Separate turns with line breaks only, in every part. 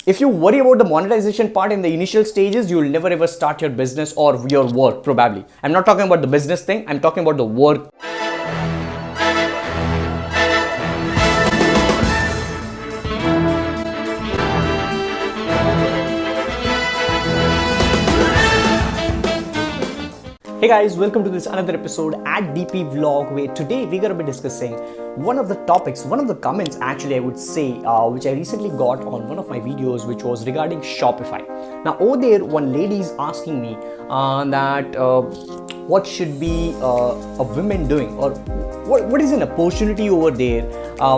If you worry about the monetization part in the initial stages, you will never ever start your business or your work probably. I'm not talking about the business thing, I'm talking about the work. Hey guys, welcome to this another episode at DPVLog, where today we're going to be discussing one of the topics, one of the comments actually I would say, which I recently got on one of my videos, which was regarding Shopify. Now over there, one lady is asking me what should be a woman doing, or what is an opportunity over there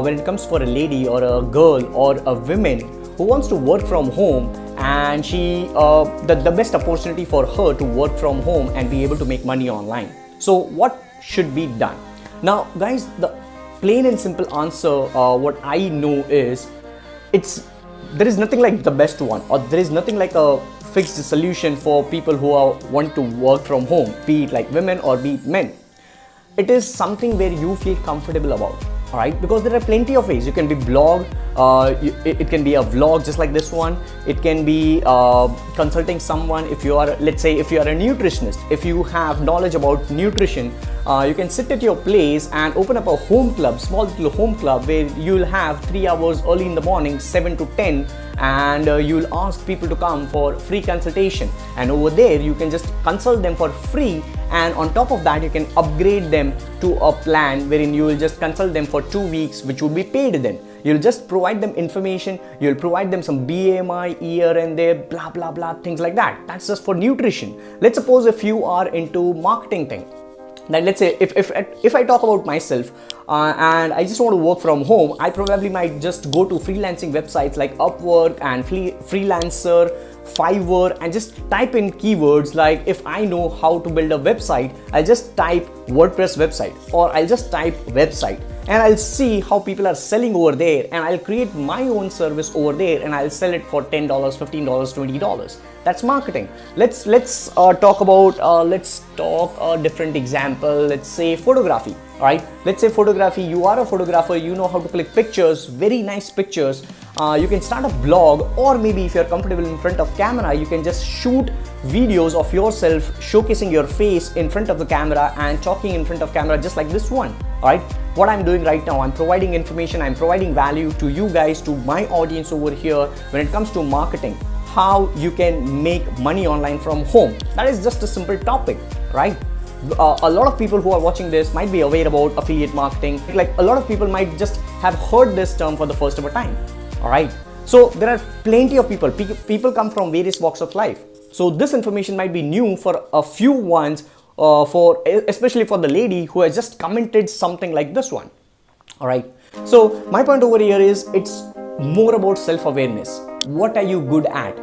when it comes for a lady or a girl or a woman who wants to work from home, and the best opportunity for her to work from home and be able to make money online. So what should be done? Now guys, the plain and simple answer, what I know is, there is nothing like the best one, or there is nothing like a fixed solution for people who want to work from home, be it like women or be it men. It is something where you feel comfortable about. Alright, because there are plenty of ways. You can be blog, it can be a vlog just like this one. It can be consulting someone. If you are, let's say, if you are a nutritionist, if you have knowledge about nutrition, you can sit at your place and open up a home club, small little home club, where you'll have 3 hours early in the morning, 7 to 10, and you'll ask people to come for free consultation. And over there, you can just consult them for free. And on top of that, you can upgrade them to a plan wherein you will just consult them for 2 weeks, which will be paid then. You'll just provide them information, you'll provide them some BMI here and there, blah, blah, blah, things like that. That's just for nutrition. Let's suppose if you are into marketing thing. Like let's say if I talk about myself and I just want to work from home, I probably might just go to freelancing websites like Upwork and Freelancer, Fiverr, and just type in keywords like, if I know how to build a website, I'll just type WordPress website, or I'll just type website, and I'll see how people are selling over there, and I'll create my own service over there and I'll sell it for $10, $15, $20. That's marketing. Let's talk about let's talk a different example. Let's say photography. All right, let's say photography. You are a photographer, you know how to click pictures, very nice pictures. You can start a blog, or maybe if you're comfortable in front of camera, you can just shoot videos of yourself showcasing your face in front of the camera and talking in front of camera, just like this one. All right, what I'm doing right now, I'm providing information, I'm providing value to you guys, to my audience over here when it comes to marketing, how you can make money online from home. That is just a simple topic, right? A lot of people who are watching this might be aware about affiliate marketing. Like a lot of people might just have heard this term for the first ever time. All right, so there are plenty of people come from various walks of life. So this information might be new for a few ones, especially for the lady who has just commented something like this one. All right, so my point over here is, it's more about self-awareness. What are you good at?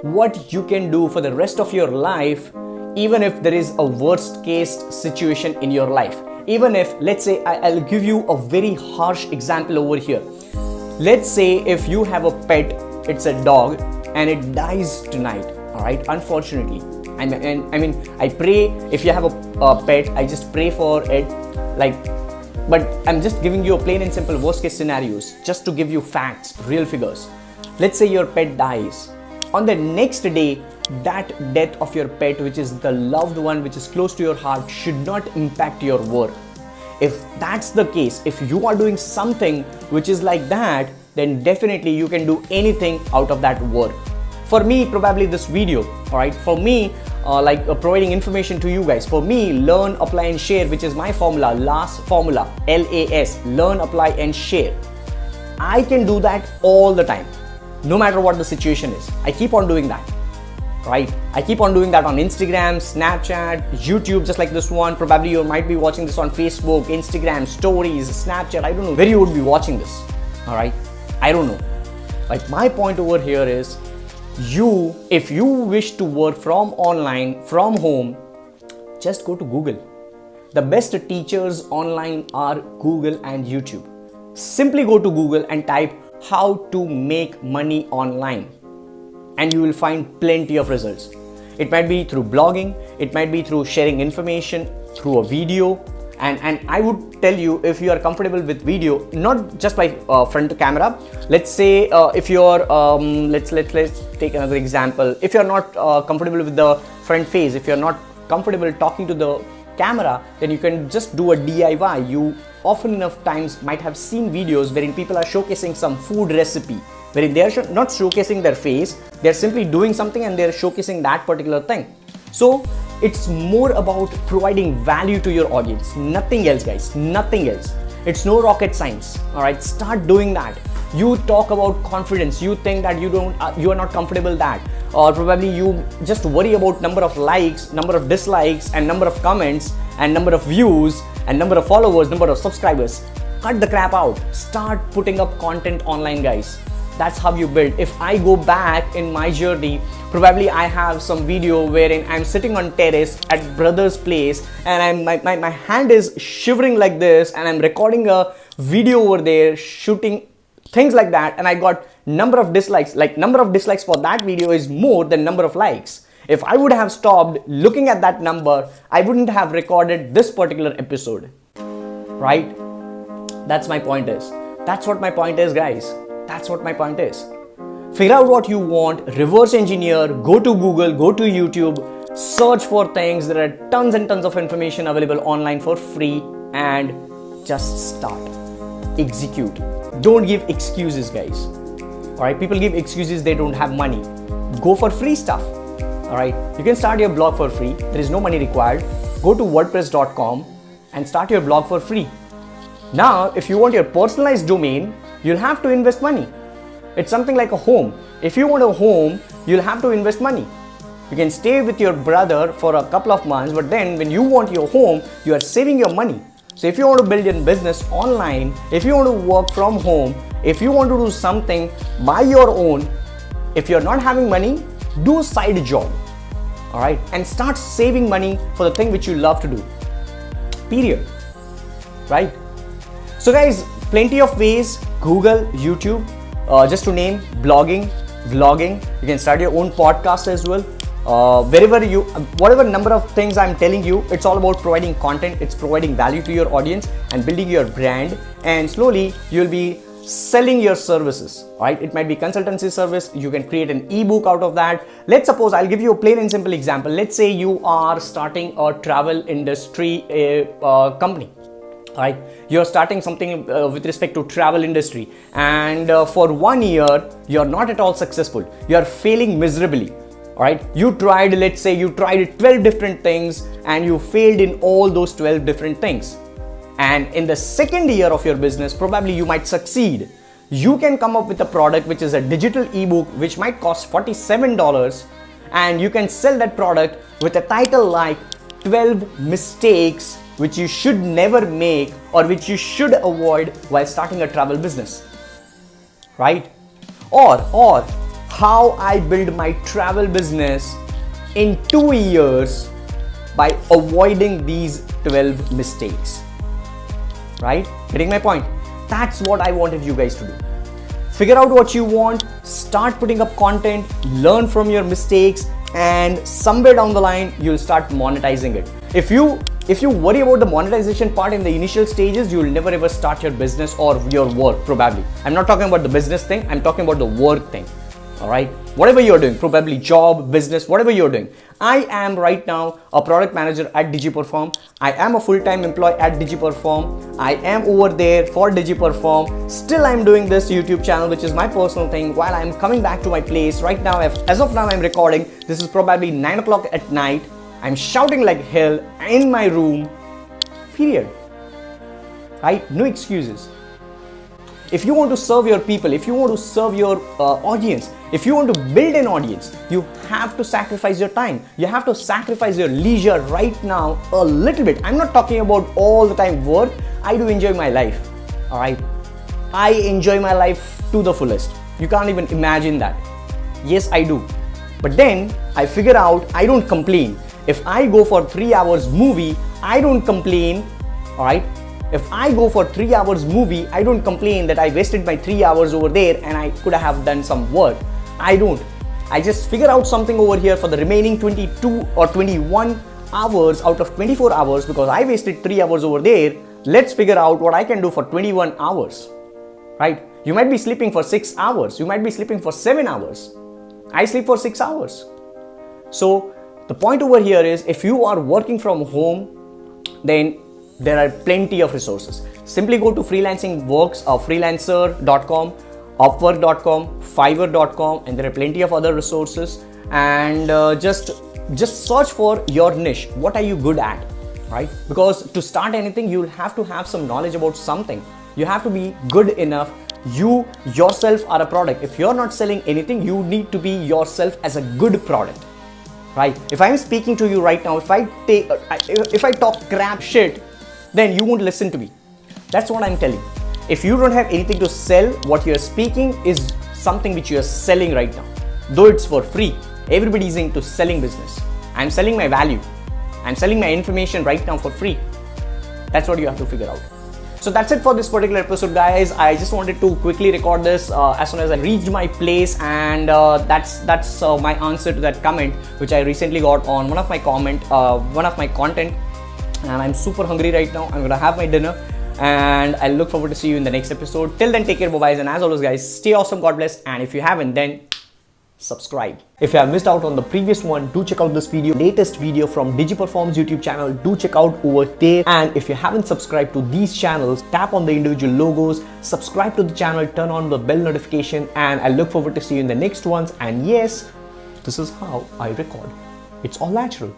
What you can do for the rest of your life, even if there is a worst case situation in your life. Even if, let's say, I'll give you a very harsh example over here. Let's say if you have a pet, it's a dog, and it dies tonight. All right, unfortunately. I mean, I pray, if you have a pet, I just pray for it, but I'm just giving you a plain and simple worst case scenarios, just to give you facts, real figures. Let's say your pet dies. On the next day, that death of your pet, which is the loved one, which is close to your heart, should not impact your work. If that's the case, if you are doing something which is like that, then definitely you can do anything out of that work. For me, probably this video, all right, for me, providing information to you guys. For me, learn, apply and share, which is my formula, LAS formula, LAS, learn, apply and share. I can do that all the time, no matter what the situation is. I keep on doing that, right? I keep on doing that on Instagram, Snapchat, YouTube, just like this one. Probably you might be watching this on Facebook, Instagram, stories, Snapchat. I don't know where you would be watching this, all right? I don't know. Like, my point over here is, if you wish to work from online, from home, just go to Google. The best teachers online are Google and YouTube. Simply go to Google and type how to make money online, and you will find plenty of results. It might be through blogging, it might be through sharing information, through a video, And I would tell you, if you are comfortable with video, not just by front camera. Let's say if you're let's take another example. If you're not comfortable with the front face, if you're not comfortable talking to the camera, then you can just do a DIY. You often enough times might have seen videos wherein people are showcasing some food recipe, wherein they are not showcasing their face, they're simply doing something and they're showcasing that particular thing. So it's more about providing value to your audience, nothing else, guys, nothing else. It's no rocket science. All right, start doing that. You talk about confidence, you think that you are not comfortable that, or probably you just worry about number of likes, number of dislikes, and number of comments, and number of views, and number of followers, number of subscribers. Cut the crap out. Start putting up content online, guys. That's how you build. If I go back in my journey, probably I have some video wherein I'm sitting on terrace at brother's place, and my hand is shivering like this, and I'm recording a video over there, shooting things like that, and I got number of dislikes. Like, number of dislikes for that video is more than number of likes. If I would have stopped looking at that number, I wouldn't have recorded this particular episode, right? That's my point is. That's what my point is, guys. That's what my point is. Figure out what you want, reverse engineer, go to Google, go to YouTube, search for things. There are tons and tons of information available online for free, and just start. Execute. Don't give excuses, guys. All right, people give excuses they don't have money. Go for free stuff. All right, you can start your blog for free. There is no money required. Go to wordpress.com and start your blog for free. Now, if you want your personalized domain, you'll have to invest money. It's something like a home. If you want a home, you'll have to invest money. You can stay with your brother for a couple of months, but then when you want your home, you are saving your money. So if you want to build your business online, if you want to work from home, if you want to do something by your own, if you're not having money, do a side job. All right, and start saving money for the thing which you love to do. Period. Right? So guys, plenty of ways. Google, YouTube, just to name, blogging, vlogging. You can start your own podcast as well. Whatever number of things I'm telling you, it's all about providing content. It's providing value to your audience and building your brand. And slowly you'll be selling your services, right? It might be consultancy service. You can create an ebook out of that. Let's suppose, I'll give you a plain and simple example. Let's say you are starting a travel industry company. Right, you're starting something with respect to travel industry, and for 1 year you're not at all successful. You're failing miserably. All right, let's say you tried 12 different things and you failed in all those 12 different things. And in the second year of your business, probably you might succeed. You can come up with a product which is a digital ebook which might cost $47, and you can sell that product with a title like 12 mistakes which you should never make or which you should avoid while starting a travel business, right? Or how I build my travel business in 2 years by avoiding these 12 mistakes, right? Getting my point? That's what I wanted you guys to do. Figure out what you want, start putting up content, learn from your mistakes, and somewhere down the line, you'll start monetizing it. If you worry about the monetization part in the initial stages, you'll never ever start your business or your work, probably. I'm not talking about the business thing, I'm talking about the work thing. All right, whatever you're doing, probably job, business, whatever you're doing. I am right now a product manager at DigiPerform. I am a full-time employee at DigiPerform. I am over there for DigiPerform. Still, I'm doing this YouTube channel, which is my personal thing, while I'm coming back to my place right now. As of now, I'm recording. This is probably 9 o'clock at night. I'm shouting like hell in my room. Period. Right? No excuses. If you want to serve your people, if you want to serve your audience, if you want to build an audience, you have to sacrifice your time. You have to sacrifice your leisure right now a little bit. I'm not talking about all the time work. I do enjoy my life. All right. I enjoy my life to the fullest. You can't even imagine that. Yes, I do. But then I figure out I don't complain. If I go for 3 hours movie, I don't complain. All right. If I go for 3 hours movie, I don't complain that I wasted my 3 hours over there and I could have done some work. I don't. I just figure out something over here for the remaining 22 or 21 hours out of 24 hours because I wasted 3 hours over there. Let's figure out what I can do for 21 hours, right? You might be sleeping for 6 hours. You might be sleeping for 7 hours. I sleep for 6 hours. So the point over here is, if you are working from home, then there are plenty of resources. Simply go to freelancing works or freelancer.com, upwork.com, fiverr.com, and there are plenty of other resources. And just search for your niche. What are you good at, right? Because to start anything, you'll have to have some knowledge about something. You have to be good enough. You yourself are a product. If you're not selling anything, you need to be yourself as a good product, right? If I'm speaking to you right now, if I talk crap shit, then you won't listen to me. That's what I'm telling. If you don't have anything to sell, what you're speaking is something which you're selling right now, though it's for free. Everybody's into selling business. I'm selling my value. I'm selling my information right now for free. That's what you have to figure out. So that's it for this particular episode, guys. I just wanted to quickly record this as soon as I reached my place, and that's my answer to that comment which I recently got on one of my content. And I'm super hungry right now. I'm gonna have my dinner, and I look forward to see you in the next episode. Till then, take care, bye-bye, and as always, guys, stay awesome, God bless, and if you haven't, then subscribe. If you have missed out on the previous one, do check out this video, latest video from DigiPerform's YouTube channel. Do check out over there. And if you haven't subscribed to these channels, tap on the individual logos, subscribe to the channel, turn on the bell notification, and I look forward to see you in the next ones. And yes, this is how I record. It's all natural.